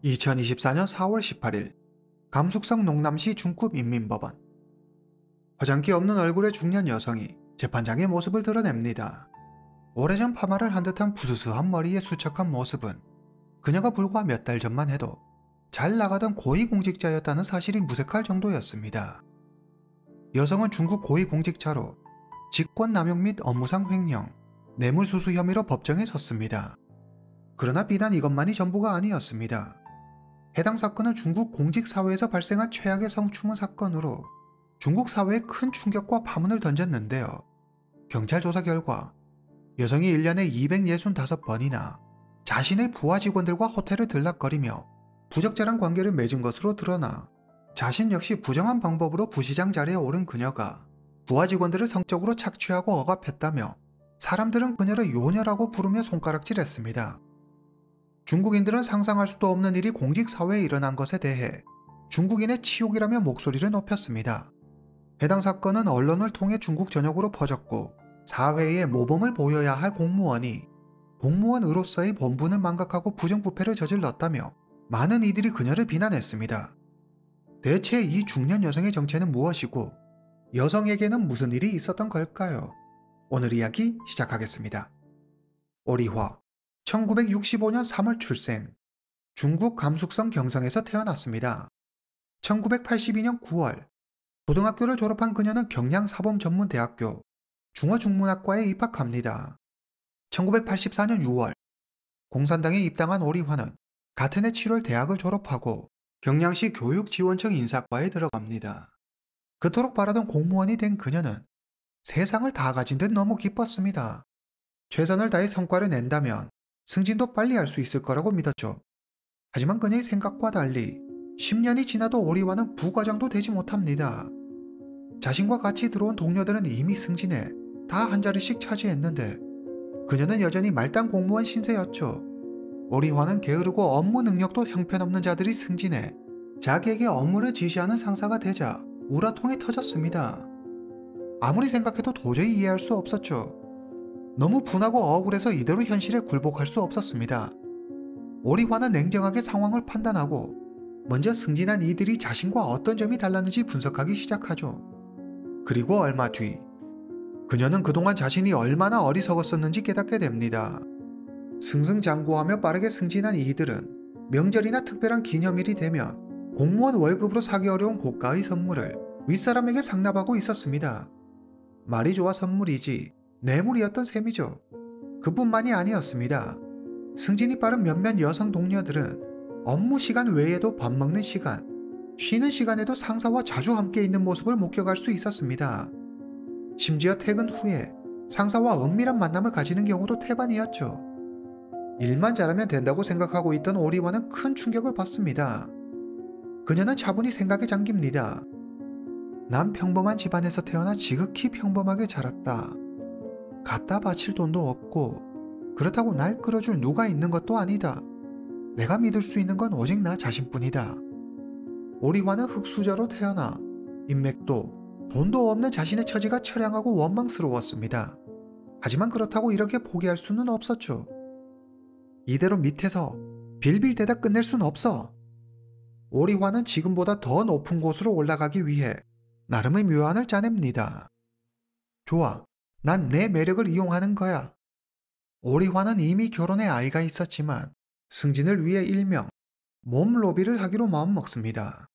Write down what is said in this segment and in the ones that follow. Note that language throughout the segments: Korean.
2024년 4월 18일 감숙성 농남시 중급인민법원. 화장기 없는 얼굴의 중년 여성이 재판장의 모습을 드러냅니다. 오래전 파마를 한 듯한 부스스한 머리의 수척한 모습은 그녀가 불과 몇 달 전만 해도 잘 나가던 고위공직자였다는 사실이 무색할 정도였습니다. 여성은 중국 고위공직자로 직권남용 및 업무상 횡령, 뇌물수수 혐의로 법정에 섰습니다. 그러나 비단 이것만이 전부가 아니었습니다. 해당 사건은 중국 공직사회에서 발생한 최악의 성추문 사건으로 중국 사회에 큰 충격과 파문을 던졌는데요. 경찰 조사 결과 여성이 1년에 265번이나 자신의 부하 직원들과 호텔을 들락거리며 부적절한 관계를 맺은 것으로 드러나 자신 역시 부정한 방법으로 부시장 자리에 오른 그녀가 부하 직원들을 성적으로 착취하고 억압했다며 사람들은 그녀를 요녀라고 부르며 손가락질했습니다. 중국인들은 상상할 수도 없는 일이 공직사회에 일어난 것에 대해 중국인의 치욕이라며 목소리를 높였습니다. 해당 사건은 언론을 통해 중국 전역으로 퍼졌고 사회에 모범을 보여야 할 공무원이 공무원으로서의 본분을 망각하고 부정부패를 저질렀다며 많은 이들이 그녀를 비난했습니다. 대체 이 중년 여성의 정체는 무엇이고 여성에게는 무슨 일이 있었던 걸까요? 오늘 이야기 시작하겠습니다. 오리화 1965년 3월 출생, 중국 감숙성 경성에서 태어났습니다. 1982년 9월 고등학교를 졸업한 그녀는 경량사범전문대학교 중어중문학과에 입학합니다. 1984년 6월 공산당에 입당한 오리화는 같은 해 7월 대학을 졸업하고 경량시 교육지원청 인사과에 들어갑니다. 그토록 바라던 공무원이 된 그녀는 세상을 다 가진 듯 너무 기뻤습니다. 최선을 다해 성과를 낸다면 승진도 빨리 할 수 있을 거라고 믿었죠. 하지만 그녀의 생각과 달리 10년이 지나도 오리화는 부과장도 되지 못합니다. 자신과 같이 들어온 동료들은 이미 승진해 다 한 자리씩 차지했는데 그녀는 여전히 말단 공무원 신세였죠. 오리화는 게으르고 업무 능력도 형편없는 자들이 승진해 자기에게 업무를 지시하는 상사가 되자 우라통이 터졌습니다. 아무리 생각해도 도저히 이해할 수 없었죠. 너무 분하고 억울해서 이대로 현실에 굴복할 수 없었습니다. 오리화는 냉정하게 상황을 판단하고 먼저 승진한 이들이 자신과 어떤 점이 달랐는지 분석하기 시작하죠. 그리고 얼마 뒤 그녀는 그동안 자신이 얼마나 어리석었었는지 깨닫게 됩니다. 승승장구하며 빠르게 승진한 이들은 명절이나 특별한 기념일이 되면 공무원 월급으로 사기 어려운 고가의 선물을 윗사람에게 상납하고 있었습니다. 말이 좋아 선물이지 뇌물이었던 셈이죠. 그뿐만이 아니었습니다. 승진이 빠른 몇몇 여성 동료들은 업무 시간 외에도 밥 먹는 시간, 쉬는 시간에도 상사와 자주 함께 있는 모습을 목격할 수 있었습니다. 심지어 퇴근 후에 상사와 은밀한 만남을 가지는 경우도 태반이었죠. 일만 잘하면 된다고 생각하고 있던 오리화는 큰 충격을 받습니다. 그녀는 차분히 생각에 잠깁니다. 난 평범한 집안에서 태어나 지극히 평범하게 자랐다. 갖다 바칠 돈도 없고 그렇다고 날 끌어줄 누가 있는 것도 아니다. 내가 믿을 수 있는 건 오직 나 자신뿐이다. 오리화는 흙수저로 태어나 인맥도 돈도 없는 자신의 처지가 처량하고 원망스러웠습니다. 하지만 그렇다고 이렇게 포기할 수는 없었죠. 이대로 밑에서 빌빌대다 끝낼 순 없어. 오리화는 지금보다 더 높은 곳으로 올라가기 위해 나름의 묘안을 짜냅니다. 좋아, 난 내 매력을 이용하는 거야. 오리화는 이미 결혼해 아이가 있었지만 승진을 위해 일명 몸 로비를 하기로 마음먹습니다.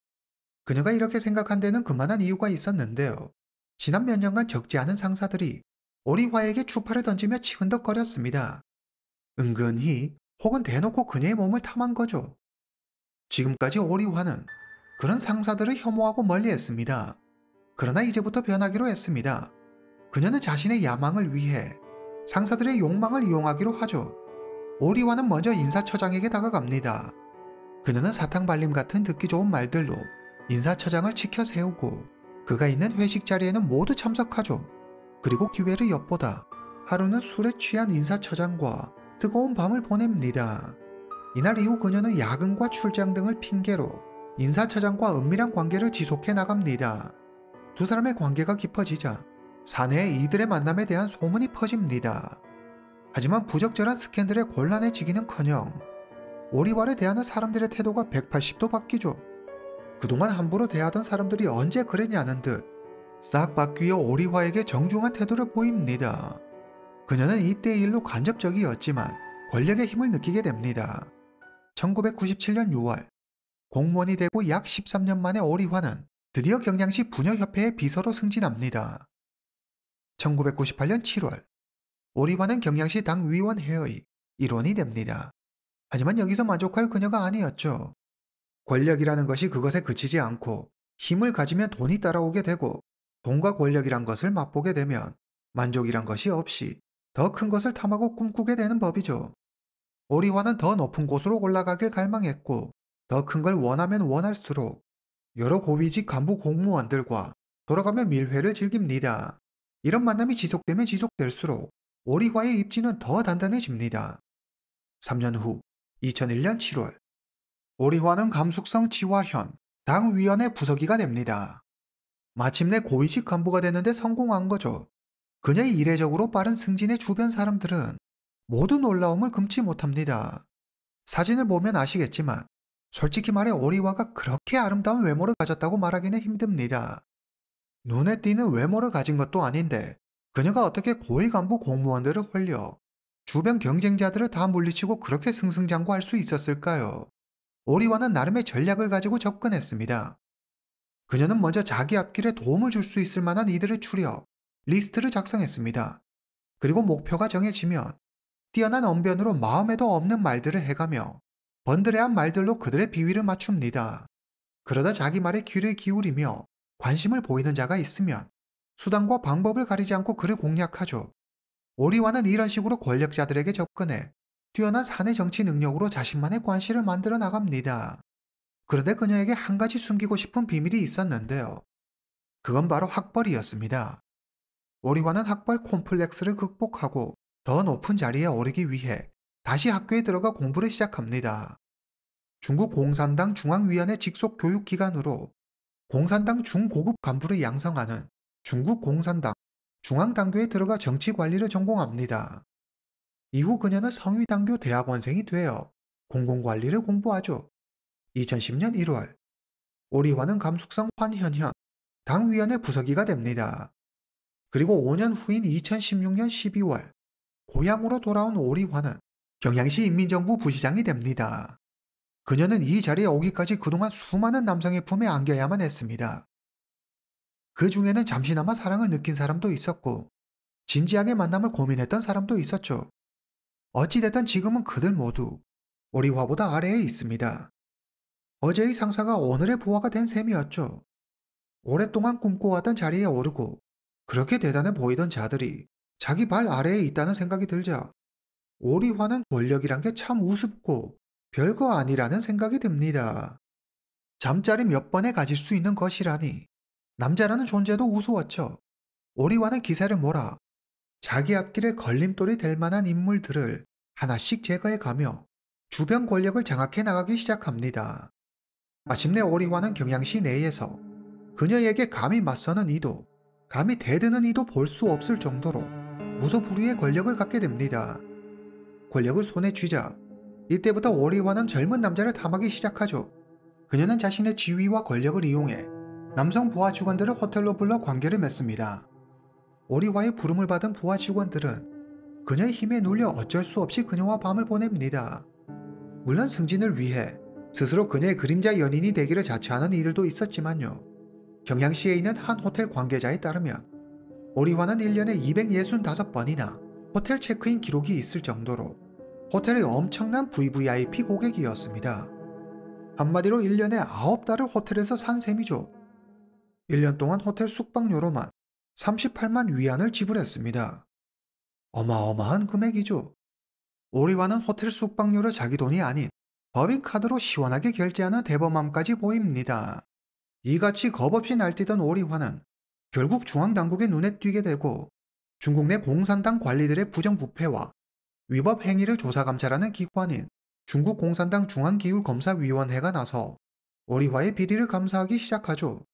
그녀가 이렇게 생각한 데는 그만한 이유가 있었는데요. 지난 몇 년간 적지 않은 상사들이 오리화에게 추파를 던지며 치근덕거렸습니다. 은근히 혹은 대놓고 그녀의 몸을 탐한 거죠. 지금까지 오리화는 그런 상사들을 혐오하고 멀리했습니다. 그러나 이제부터 변하기로 했습니다. 그녀는 자신의 야망을 위해 상사들의 욕망을 이용하기로 하죠. 오리화는 먼저 인사처장에게 다가갑니다. 그녀는 사탕발림 같은 듣기 좋은 말들로 인사처장을 치켜 세우고 그가 있는 회식 자리에는 모두 참석하죠. 그리고 기회를 엿보다 하루는 술에 취한 인사처장과 뜨거운 밤을 보냅니다. 이날 이후 그녀는 야근과 출장 등을 핑계로 인사처장과 은밀한 관계를 지속해 나갑니다. 두 사람의 관계가 깊어지자 사내에 이들의 만남에 대한 소문이 퍼집니다. 하지만 부적절한 스캔들에 곤란해지기는커녕 오리화를 대하는 사람들의 태도가 180도 바뀌죠. 그동안 함부로 대하던 사람들이 언제 그랬냐는 듯 싹 바뀌어 오리화에게 정중한 태도를 보입니다. 그녀는 이때의 일로 간접적이었지만 권력의 힘을 느끼게 됩니다. 1997년 6월 공무원이 되고 약 13년 만에 오리화는 드디어 경양시 부녀협회의 비서로 승진합니다. 1998년 7월 오리화는 경양시 당위원회의 일원이 됩니다. 하지만 여기서 만족할 그녀가 아니었죠. 권력이라는 것이 그것에 그치지 않고 힘을 가지면 돈이 따라오게 되고 돈과 권력이란 것을 맛보게 되면 만족이란 것이 없이 더 큰 것을 탐하고 꿈꾸게 되는 법이죠. 오리화는 더 높은 곳으로 올라가길 갈망했고 더 큰 걸 원하면 원할수록 여러 고위직 간부 공무원들과 돌아가며 밀회를 즐깁니다. 이런 만남이 지속되면 지속될수록 오리화의 입지는 더 단단해집니다. 3년 후 2001년 7월 오리화는 감숙성 지화현 당위원회 부서기가 됩니다. 마침내 고위직 간부가 되는데 성공한 거죠. 그녀의 이례적으로 빠른 승진에 주변 사람들은 모두 놀라움을 금치 못합니다. 사진을 보면 아시겠지만 솔직히 말해 오리화가 그렇게 아름다운 외모를 가졌다고 말하기는 힘듭니다. 눈에 띄는 외모를 가진 것도 아닌데 그녀가 어떻게 고위 간부 공무원들을 홀려 주변 경쟁자들을 다 물리치고 그렇게 승승장구할 수 있었을까요? 오리화는 나름의 전략을 가지고 접근했습니다. 그녀는 먼저 자기 앞길에 도움을 줄 수 있을 만한 이들을 추려 리스트를 작성했습니다. 그리고 목표가 정해지면 뛰어난 언변으로 마음에도 없는 말들을 해가며 번드레한 말들로 그들의 비위를 맞춥니다. 그러다 자기 말에 귀를 기울이며 관심을 보이는 자가 있으면 수단과 방법을 가리지 않고 그를 공략하죠. 오리화는 이런 식으로 권력자들에게 접근해 뛰어난 사내 정치 능력으로 자신만의 관시를 만들어 나갑니다. 그런데 그녀에게 한 가지 숨기고 싶은 비밀이 있었는데요. 그건 바로 학벌이었습니다. 오리화는 학벌 콤플렉스를 극복하고 더 높은 자리에 오르기 위해 다시 학교에 들어가 공부를 시작합니다. 중국 공산당 중앙위원회 직속 교육기관으로 공산당 중고급 간부를 양성하는 중국 공산당 중앙당교에 들어가 정치관리를 전공합니다. 이후 그녀는 성위당교 대학원생이 되어 공공관리를 공부하죠. 2010년 1월 오리화는 감숙성 환현현 당위원회 부서기가 됩니다. 그리고 5년 후인 2016년 12월 고향으로 돌아온 오리화는 경양시 인민정부 부시장이 됩니다. 그녀는 이 자리에 오기까지 그동안 수많은 남성의 품에 안겨야만 했습니다. 그 중에는 잠시나마 사랑을 느낀 사람도 있었고 진지하게 만남을 고민했던 사람도 있었죠. 어찌됐든 지금은 그들 모두 오리화보다 아래에 있습니다. 어제의 상사가 오늘의 부하가 된 셈이었죠. 오랫동안 꿈꿔왔던 자리에 오르고 그렇게 대단해 보이던 자들이 자기 발 아래에 있다는 생각이 들자 오리화는 권력이란 게 참 우습고 별거 아니라는 생각이 듭니다. 잠자리 몇 번에 가질 수 있는 것이라니 남자라는 존재도 우스웠죠. 오리화는 기세를 몰아 자기 앞길에 걸림돌이 될 만한 인물들을 하나씩 제거해 가며 주변 권력을 장악해 나가기 시작합니다. 마침내 오리화는 경양시 내에서 그녀에게 감히 맞서는 이도 감히 대드는 이도 볼 수 없을 정도로 무소불위의 권력을 갖게 됩니다. 권력을 손에 쥐자 이때부터 오리화는 젊은 남자를 탐하기 시작하죠. 그녀는 자신의 지위와 권력을 이용해 남성 부하 직원들을 호텔로 불러 관계를 맺습니다. 오리화의 부름을 받은 부하 직원들은 그녀의 힘에 눌려 어쩔 수 없이 그녀와 밤을 보냅니다. 물론 승진을 위해 스스로 그녀의 그림자 연인이 되기를 자처하는 이들도 있었지만요. 경양시에 있는 한 호텔 관계자에 따르면 오리화는 1년에 265번이나 호텔 체크인 기록이 있을 정도로 호텔의 엄청난 VVIP 고객이었습니다. 한마디로 1년에 9달을 호텔에서 산 셈이죠. 1년 동안 호텔 숙박료로만 38만 위안을 지불했습니다. 어마어마한 금액이죠. 오리화는 호텔 숙박료를 자기 돈이 아닌 법인카드로 시원하게 결제하는 대범함까지 보입니다. 이같이 겁없이 날뛰던 오리화는 결국 중앙당국의 눈에 띄게 되고 중국 내 공산당 관리들의 부정부패와 위법 행위를 조사감찰하는 기관인 중국 공산당 중앙기율검사위원회가 나서 오리화의 비리를 감사하기 시작하죠.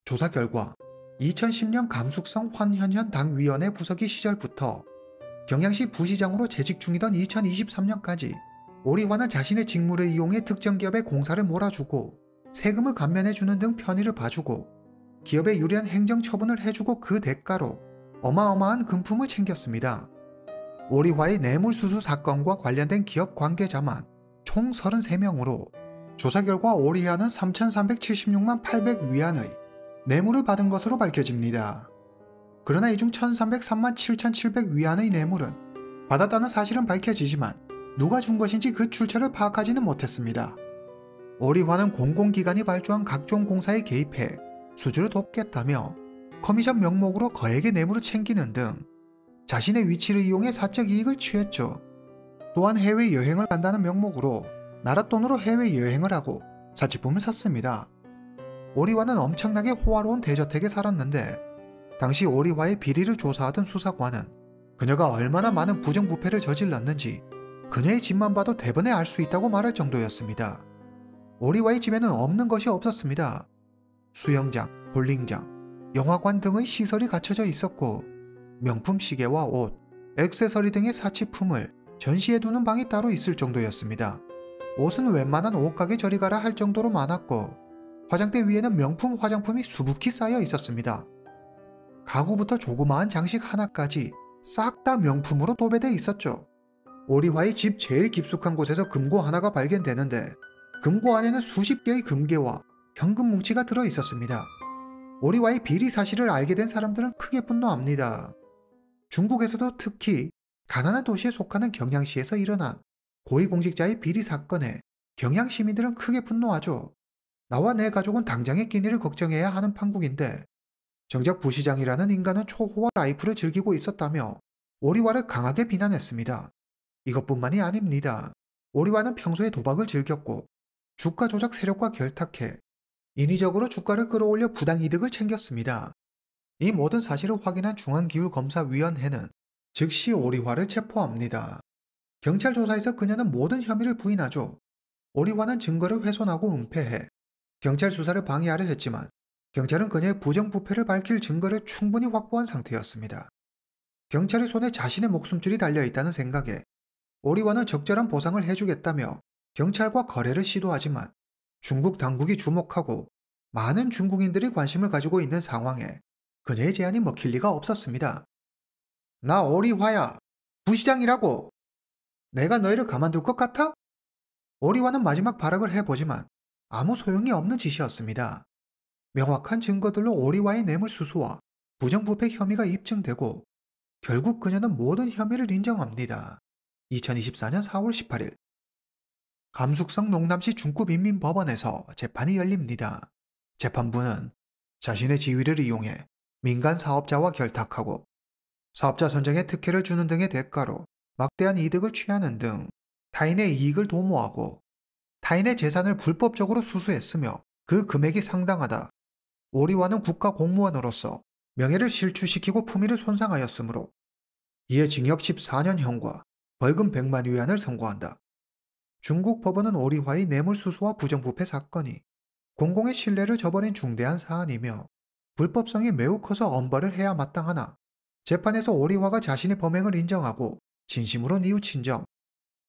조사 결과 2010년 감숙성 환현현 당위원회 부서기 시절부터 경양시 부시장으로 재직 중이던 2023년까지 오리화는 자신의 직무를 이용해 특정 기업에 공사를 몰아주고 세금을 감면해주는 등 편의를 봐주고 기업에 유리한 행정처분을 해주고 그 대가로 어마어마한 금품을 챙겼습니다. 오리화의 뇌물수수 사건과 관련된 기업 관계자만 총 33명으로 조사 결과 오리화는 3,376만 800위안의 뇌물을 받은 것으로 밝혀집니다. 그러나 이 중 1,303만 7,700위안의 뇌물은 받았다는 사실은 밝혀지지만 누가 준 것인지 그 출처를 파악하지는 못했습니다. 오리화는 공공기관이 발주한 각종 공사에 개입해 수주를 돕겠다며 커미션 명목으로 거액의 뇌물을 챙기는 등 자신의 위치를 이용해 사적 이익을 취했죠. 또한 해외여행을 간다는 명목으로 나라 돈으로 해외여행을 하고 사치품을 샀습니다. 오리화는 엄청나게 호화로운 대저택에 살았는데 당시 오리화의 비리를 조사하던 수사관은 그녀가 얼마나 많은 부정부패를 저질렀는지 그녀의 집만 봐도 대번에 알 수 있다고 말할 정도였습니다. 오리화의 집에는 없는 것이 없었습니다. 수영장, 볼링장, 영화관 등의 시설이 갖춰져 있었고 명품 시계와 옷, 액세서리 등의 사치품을 전시해두는 방이 따로 있을 정도였습니다. 옷은 웬만한 옷가게 저리 가라 할 정도로 많았고 화장대 위에는 명품 화장품이 수북히 쌓여 있었습니다. 가구부터 조그마한 장식 하나까지 싹 다 명품으로 도배되어 있었죠. 오리화의 집 제일 깊숙한 곳에서 금고 하나가 발견되는데 금고 안에는 수십 개의 금괴와 현금 뭉치가 들어 있었습니다. 오리화의 비리 사실을 알게 된 사람들은 크게 분노합니다. 중국에서도 특히 가난한 도시에 속하는 경양시에서 일어난 고위공직자의 비리 사건에 경양 시민들은 크게 분노하죠. 나와 내 가족은 당장의 끼니를 걱정해야 하는 판국인데 정작 부시장이라는 인간은 초호화 라이프를 즐기고 있었다며 오리화를 강하게 비난했습니다. 이것뿐만이 아닙니다. 오리화는 평소에 도박을 즐겼고 주가 조작 세력과 결탁해 인위적으로 주가를 끌어올려 부당이득을 챙겼습니다. 이 모든 사실을 확인한 중앙기율검사위원회는 즉시 오리화를 체포합니다. 경찰 조사에서 그녀는 모든 혐의를 부인하죠. 오리화는 증거를 훼손하고 은폐해 경찰 수사를 방해하려 했지만 경찰은 그녀의 부정부패를 밝힐 증거를 충분히 확보한 상태였습니다. 경찰의 손에 자신의 목숨줄이 달려있다는 생각에 오리화는 적절한 보상을 해주겠다며 경찰과 거래를 시도하지만 중국 당국이 주목하고 많은 중국인들이 관심을 가지고 있는 상황에 그녀의 제안이 먹힐 리가 없었습니다. 나 오리화야. 부시장이라고. 내가 너희를 가만둘 것 같아? 오리화는 마지막 발악을 해보지만 아무 소용이 없는 짓이었습니다. 명확한 증거들로 오리화의 뇌물수수와 부정부패 혐의가 입증되고 결국 그녀는 모든 혐의를 인정합니다. 2024년 4월 18일 감숙성 농남시 중급인민법원에서 재판이 열립니다. 재판부는 자신의 지위를 이용해 민간 사업자와 결탁하고 사업자 선정에 특혜를 주는 등의 대가로 막대한 이득을 취하는 등 타인의 이익을 도모하고 타인의 재산을 불법적으로 수수했으며 그 금액이 상당하다. 오리화는 국가 공무원으로서 명예를 실추시키고 품위를 손상하였으므로 이에 징역 14년형과 벌금 100만 위안을 선고한다. 중국 법원은 오리화의 뇌물수수와 부정부패 사건이 공공의 신뢰를 저버린 중대한 사안이며 불법성이 매우 커서 엄벌을 해야 마땅하나 재판에서 오리화가 자신의 범행을 인정하고 진심으로 뉘우친 점,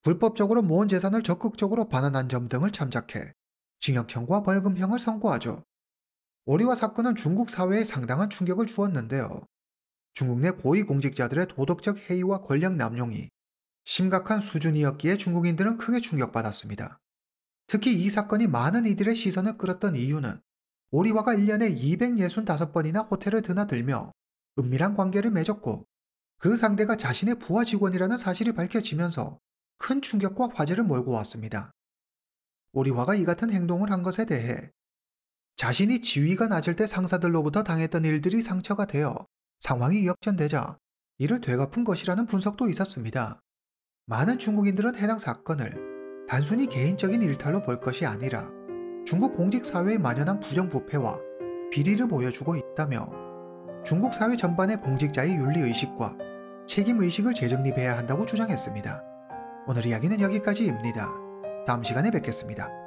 불법적으로 모은 재산을 적극적으로 반환한 점 등을 참작해 징역형과 벌금형을 선고하죠. 오리화 사건은 중국 사회에 상당한 충격을 주었는데요. 중국 내 고위공직자들의 도덕적 해이와 권력 남용이 심각한 수준이었기에 중국인들은 크게 충격받았습니다. 특히 이 사건이 많은 이들의 시선을 끌었던 이유는 오리화가 1년에 265번이나 호텔을 드나들며 은밀한 관계를 맺었고 그 상대가 자신의 부하 직원이라는 사실이 밝혀지면서 큰 충격과 화제를 몰고 왔습니다. 오리화가 이 같은 행동을 한 것에 대해 자신이 지위가 낮을 때 상사들로부터 당했던 일들이 상처가 되어 상황이 역전되자 이를 되갚은 것이라는 분석도 있었습니다. 많은 중국인들은 해당 사건을 단순히 개인적인 일탈로 볼 것이 아니라 중국 공직사회에 만연한 부정부패와 비리를 보여주고 있다며 중국 사회 전반의 공직자의 윤리의식과 책임의식을 재정립해야 한다고 주장했습니다. 오늘 이야기는 여기까지입니다. 다음 시간에 뵙겠습니다.